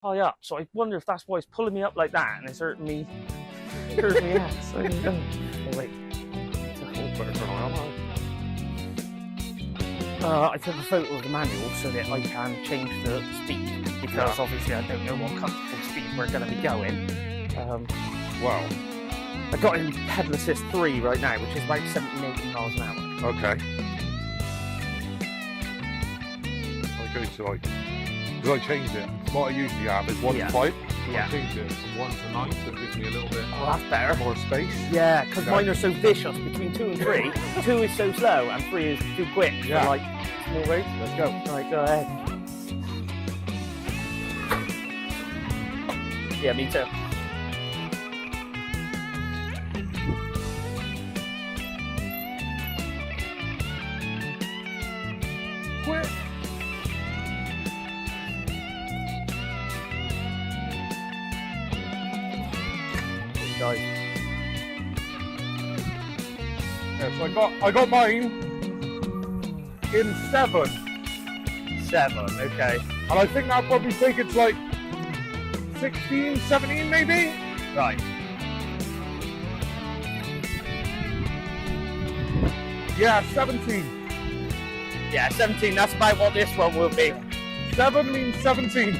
high up, so I wonder if that's why it's pulling me up like that and it's hurting me. Hurting me ass. Oh wait. It's a whole burger on. I took a photo of the manual so that I can change the speed, because obviously I don't know what comfortable speed we're going to be going. Wow. I got in pedal assist 3 right now, which is about 17-18 miles an hour. Okay. I go to like, because I changed it. What I usually have is 1 to 5. I changed it from 1 to 9, so it gives me a little bit that's better. More space. Yeah, because mine are so vicious between 2 and 3. 2 is so slow and 3 is too quick. Yeah. For like small roads. Let's go. Alright, go ahead. Yeah, me too. Quick. Guys. Yeah, so I got mine in 7. 7, okay. And I think that'll probably take it to like 16, 17 maybe? Right. Yeah, 17. Yeah, 17, that's about what this one will be. 7 means 17.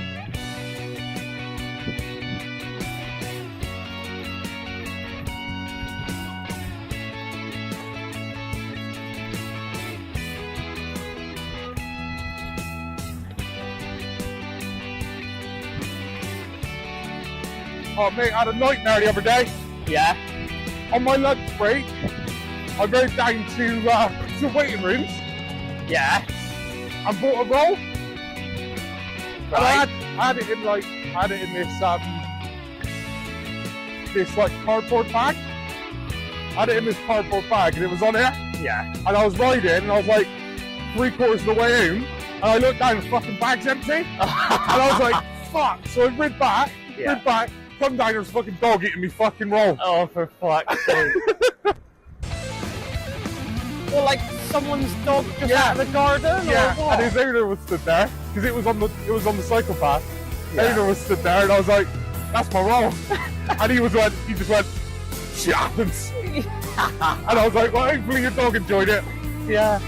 Oh mate, I had a nightmare the other day. Yeah. On my lunch break, I rode down to waiting rooms. Yeah. And bought a roll. Right. And I had it in like, this like cardboard bag. I had it in this cardboard bag and it was on here. Yeah. And I was riding and I was like 3/4 of the way home and I looked down and the fucking bag's empty. And I was like, fuck. So I rid back, come down, there's a fucking dog eating me fucking roll. Oh, for fuck's sake. Well, like someone's dog just out of the garden? Yeah, or what? and his owner was stood there, because it was on the cycle path. The owner was stood there and I was like, that's my roll. And he just went, shit happens. And I was like, well, hopefully your dog enjoyed it. Yeah.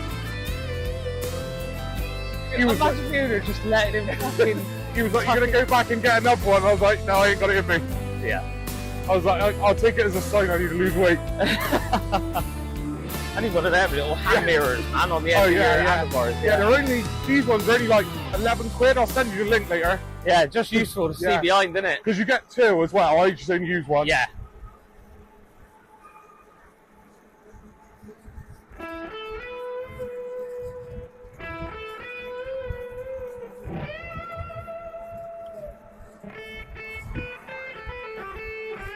He was imagine the owner just letting him fucking... He was like, you're going to go back and get another one? I was like, no, I ain't got it in me. Yeah. I was like, I'll take it as a sign I need to lose weight. I need one of them little hand mirrors, man, on the end of your handlebars. Yeah, they're only, these ones are only like 11 quid. I'll send you the link later. Yeah, just useful to see behind, isn't it? Because you get 2 as well. I just only use 1. Yeah.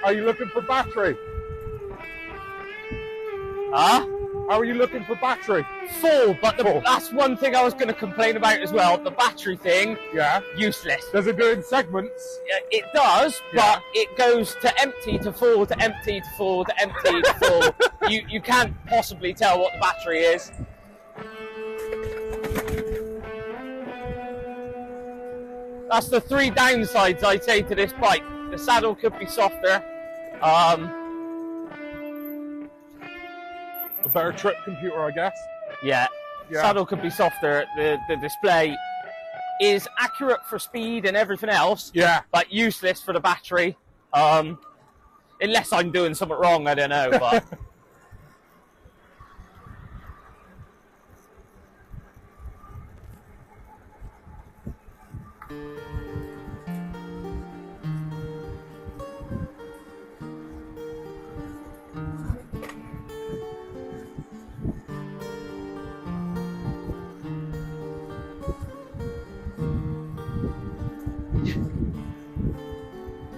Are you looking for battery? Huh? How are you looking for battery? Full, but that's one thing I was going to complain about as well. The battery thing, useless. Does it do it in segments? It does, but it goes to empty to full to empty to full to empty to full. You can't possibly tell what the battery is. That's the 3 downsides I'd say to this bike. The saddle could be softer. A better trip computer, I guess. Yeah. Saddle could be softer. The display is accurate for speed and everything else. Yeah. But useless for the battery. Unless I'm doing something wrong, I don't know. But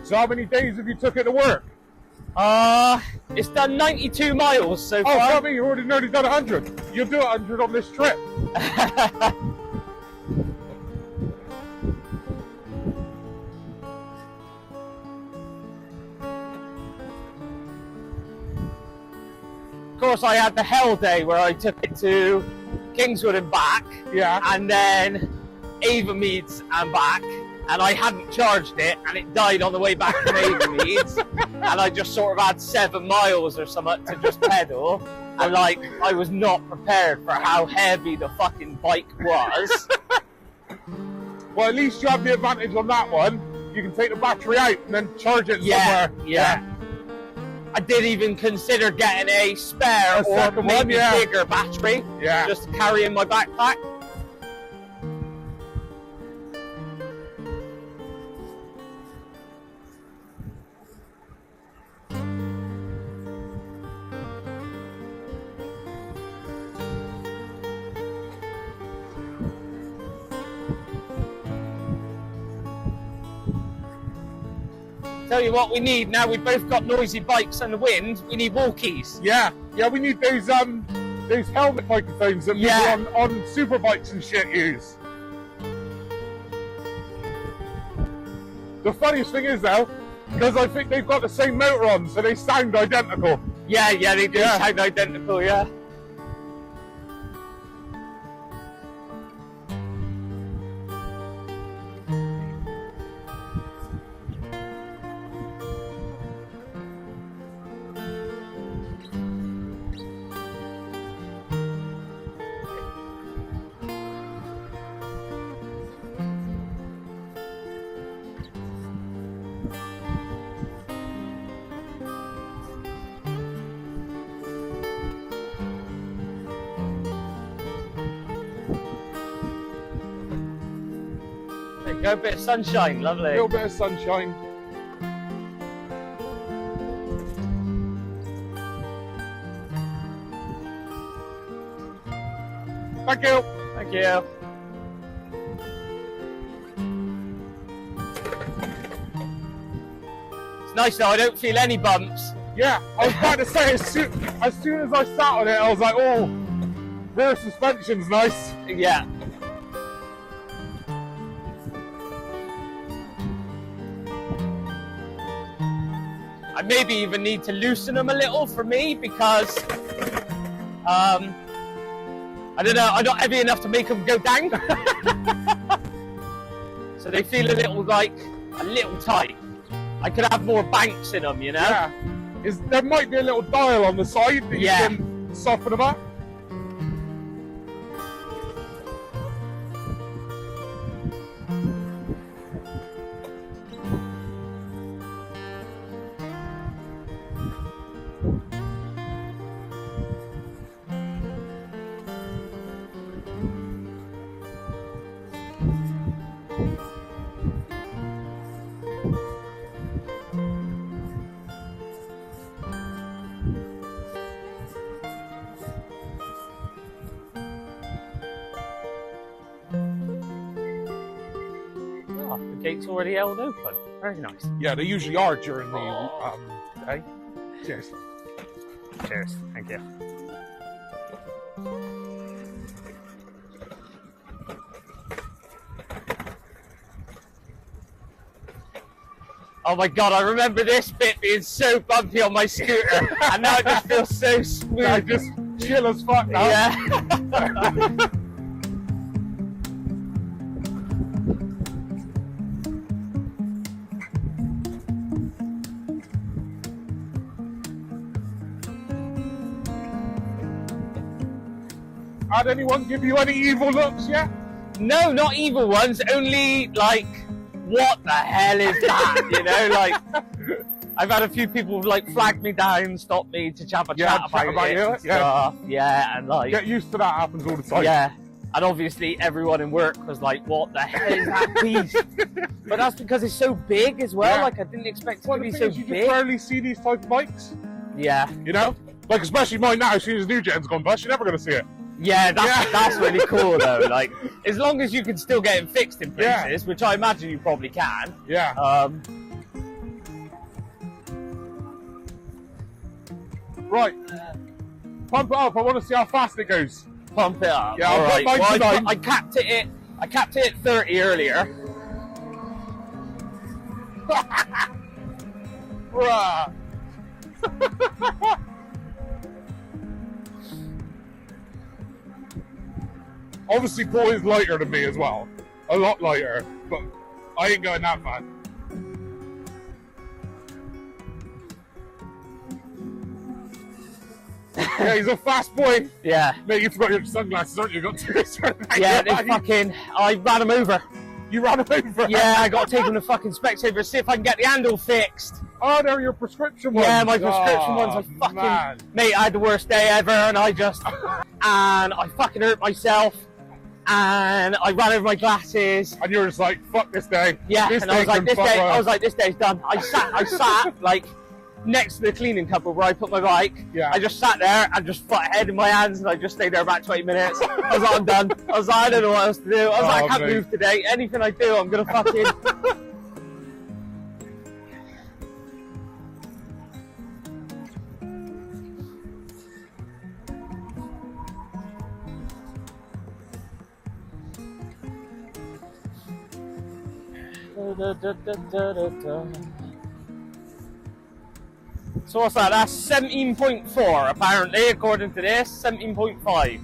So how many days have you took it to work? it's done 92 miles so far. Oh, tell me, you've already nearly done 100. You'll do 100 on this trip. Of course, I had the hell day where I took it to Kingswood and back. Yeah. And then Avonmeads and back. and I hadn't charged it, and it died on the way back from Avonmeads, and I just sort of had 7 miles or something to just pedal, and like, I was not prepared for how heavy the fucking bike was. Well, at least you have the advantage on that one. You can take the battery out and then charge it somewhere. Yeah. I did even consider getting a spare or maybe bigger battery, just to carry in my backpack. Tell you what we need now, we've both got noisy bikes and the wind, we need walkies. Yeah, we need those helmet microphones that people on super bikes and shit use. The funniest thing is though, because I think they've got the same motor on, so they sound identical. Yeah, they do sound identical, yeah. Go a bit of sunshine, lovely. A little bit of sunshine. Thank you. Thank you. It's nice though, I don't feel any bumps. Yeah, I was about to say, as soon as I sat on it, I was like, oh, rear suspension's nice. Yeah. I maybe even need to loosen them a little for me because I don't know, I'm not heavy enough to make them go down. So they feel a little tight. I could have more banks in them, you know? Yeah. There might be a little dial on the side that you can soften them up. The gate's already held open. Very nice. Yeah, they usually are during the day. Cheers. Cheers. Thank you. Oh my god, I remember this bit being so bumpy on my scooter, and now it just feels so smooth. I just chill as fuck now. Yeah. Had anyone give you any evil looks yet? No, not evil ones, only like, what the hell is that? You know, like, I've had a few people like flag me down, stop me to have a chat about it and stuff. Yeah, and like... Get used to that, happens all the time. Yeah, and obviously everyone in work was like, what the hell is that beast? But that's because it's so big as well, like I didn't expect it to be so big. You just rarely see these type of bikes. Yeah. You know? Like, especially mine now, as soon as new gen's gone past, you're never going to see it. Yeah, that's really cool though. Like, as long as you can still get them fixed in places, which I imagine you probably can. Yeah. Right. Pump it up. I want to see how fast it goes. Pump it up. Yeah, I'll put mine tonight. I capped it at 30 earlier. Bruh. Obviously, Paul is lighter than me as well. A lot lighter. But I ain't going that far. Yeah, he's a fast boy. Yeah. Mate, you forgot your sunglasses, aren't you? You got two. Yeah, they fucking. I ran him over. You ran him over? Yeah, I got to take him to fucking Specsavers, see if I can get the handle fixed. Oh, they're your prescription ones. Yeah, my prescription ones. I fucking. Man. Mate, I had the worst day ever, and I fucking hurt myself. And I ran over my glasses. And you were just like, fuck this day. Yeah, this and I was like, this day's done. I sat like next to the cleaning cupboard where I put my bike. Yeah. I just sat there and just put a head in my hands, and I just stayed there about 20 minutes. I was like, I'm done. I was like, I don't know what else to do. I was like, I can't move today. Anything I do, I'm gonna fucking. So what's that? That's 17.4 apparently, according to this. 17.5.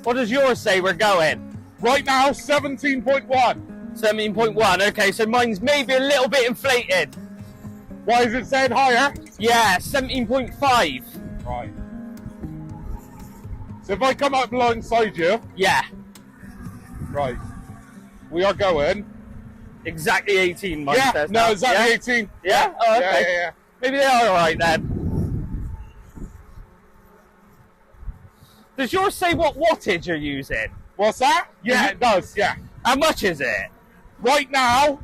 What does yours say we're going? Right now, 17.1. 17.1, okay, so mine's maybe a little bit inflated. Why is it saying higher? Yeah, 17.5. Right. So if I come up alongside you, Yeah, right, we are going. exactly 18, mine Yeah, says. no, now. exactly Yeah? 18. Yeah? Oh, okay. Yeah. Maybe they are alright then. Does yours say what wattage you're using? What's that? Yeah, it does, yeah. How much is it? Right now,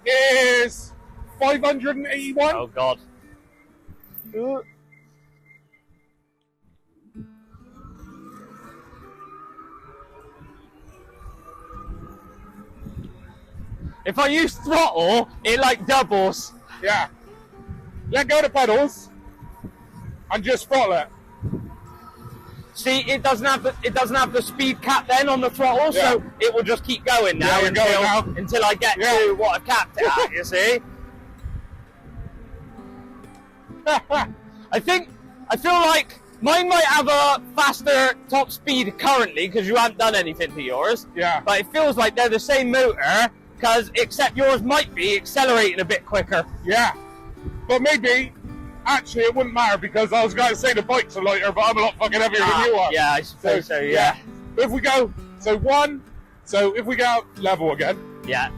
it is 581. Oh, God. If I use throttle, it like doubles. Yeah. Let go of the pedals and just throttle it. See, it doesn't have the speed cap then on the throttle, Yeah. so it will just keep going now, Yeah, until I get Yeah. to what I've capped it at, you see? I feel like mine might have a faster top speed currently because you haven't done anything to yours. Yeah. But it feels like they're the same motor, except yours might be accelerating a bit quicker. Yeah. But maybe, actually, it wouldn't matter because I was going to say the bikes are lighter, but I'm a lot fucking heavier than you are. Yeah, I suppose so, yeah. If we go, if we go out level again, Yeah.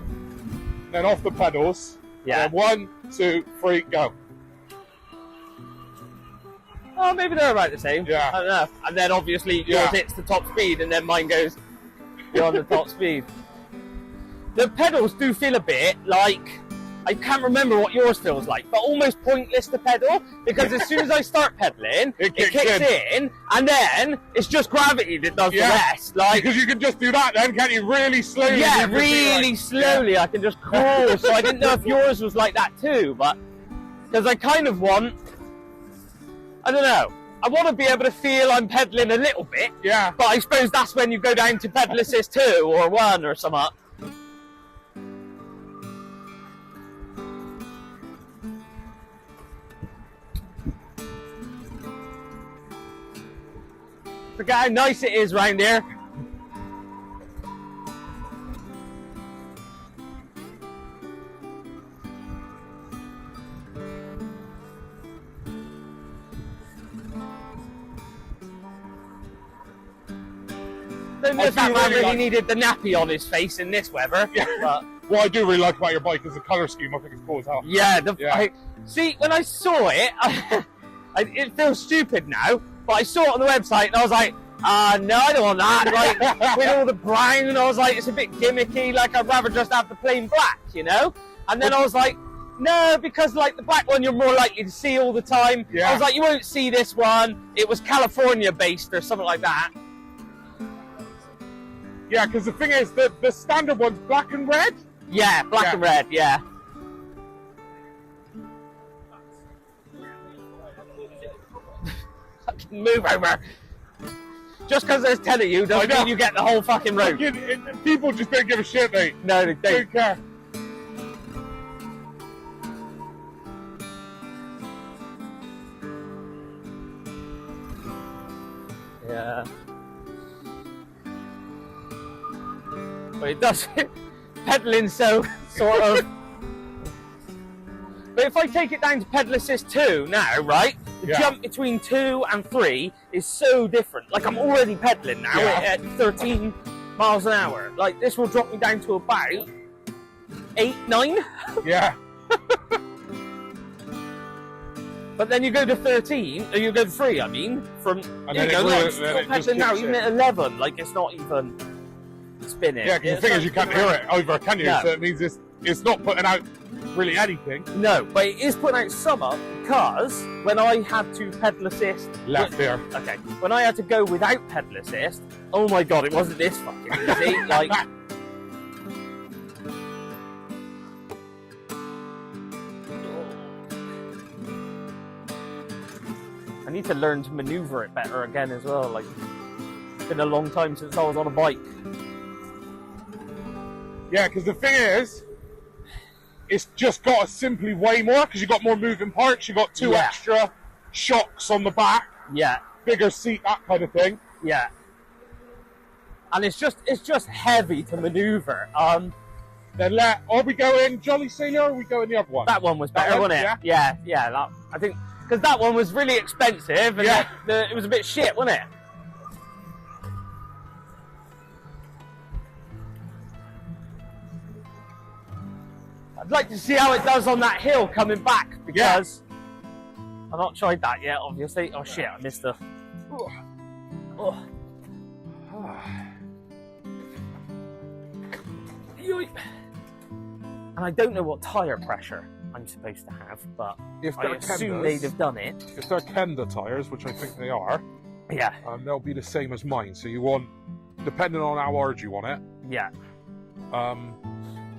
then off the pedals, Yeah. then 1, 2, 3, go. Oh, maybe they're about the same. Yeah. I don't know. And then obviously yours Yeah. hits the top speed, and then mine goes beyond the top speed. The pedals do feel a bit like, I can't remember what yours feels like, but almost pointless to pedal, because as soon as I start pedaling, it kicks in, and then it's just gravity that does the rest. Like, because you can just do that then, can't you? Really slowly. yeah, You can see, really like, slowly. I can just crawl. So I didn't know if yours was like that too, but because I kind of want, I don't know, I want to be able to feel I'm pedaling a little bit. Yeah. But I suppose that's when you go down to pedal assist 2 or 1 or something. Forget how nice it is round here. Don't know if that man really needed the nappy on his face in this weather. Yeah. But what I do really like about your bike is the colour scheme. I think it's cool as hell. yeah, Yeah. See, when I saw it, it feels stupid now, but I saw it on the website and I was like, no, I don't want that. Like, with all the brown, and I was like, it's a bit gimmicky, like I'd rather just have the plain black, you know? And then I was like, no, because like the black one you're more likely to see all the time. Yeah. I was like, you won't see this one. It was California based or something like that. Yeah, because the thing is, the standard one's black and red. Yeah, black and red, yeah. Fucking move over. Just because there's 10 of you doesn't mean you get the whole fucking road. People just don't give a shit, mate. No, they Don't don't. care. Yeah. But it does pedaling so sort of. But if I take it down to pedal assist 2 now, right? The jump between 2 and 3 is so different. Like I'm already pedaling now at 13 miles an hour. Like this will drop me down to about 8, 9. Yeah. But then you go to 13, or you go to 3, I mean, from, and you know, like, still pedaling now, even it. at 11, like, it's not even spinning. Yeah, because the thing is, you can't hear it over, can you? No. So it means it's not putting out really anything. No, but it is putting out some up, because when I had to pedal assist... Left here. Okay, when I had to go without pedal assist, oh my god, it wasn't this fucking easy, like... I need to learn to maneuver it better again as well. Like, it's been a long time since I was on a bike. Yeah, because the thing is, it's just got to simply weigh more because you've got more moving parts. You've got 2 extra shocks on the back. Yeah. Bigger seat, that kind of thing. Yeah. And it's just heavy to maneuver. Then are we going Jolly Sailor or are we going the other one? That one was better, wasn't it? Yeah. I think. Because that one was really expensive, and it was a bit shit, wasn't it? I'd like to see how it does on that hill coming back, because I've not tried that yet, obviously. Oh shit, I missed the... Oh. And I don't know what tyre pressure I'm supposed to have, but if I assume they'd have done it. If they're Kenda tyres, which I think they are, they'll be the same as mine. So you want, depending on how hard you want it,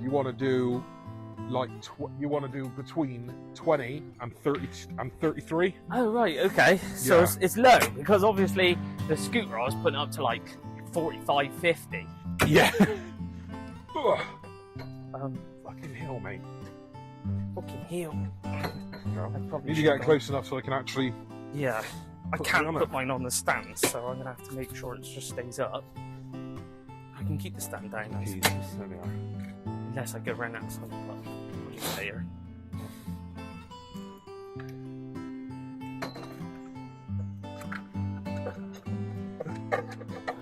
you want to do like between 20 and 30 and 33. Oh right, okay. So it's low, because obviously the scooter I was putting up to like 45, 50. Yeah. Fucking hill, mate. Fucking hill. Need to get close enough so I can actually... Yeah. I can't put mine on the stand, so I'm going to have to make sure it just stays up. I can keep the stand down, I suppose. There we are. Unless I go around that side, but I'll just stay here.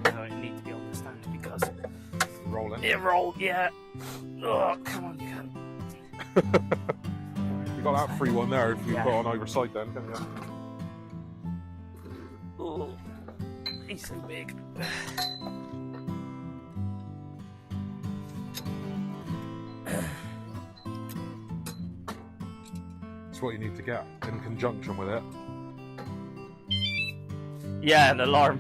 No, it needs to be on the stand because... Rolling. It rolled, yeah. Oh, come on, you can. You got that free one there if you put on either side then, can you? Oh, he's so big. That's what you need to get in conjunction with it. Yeah, an alarm.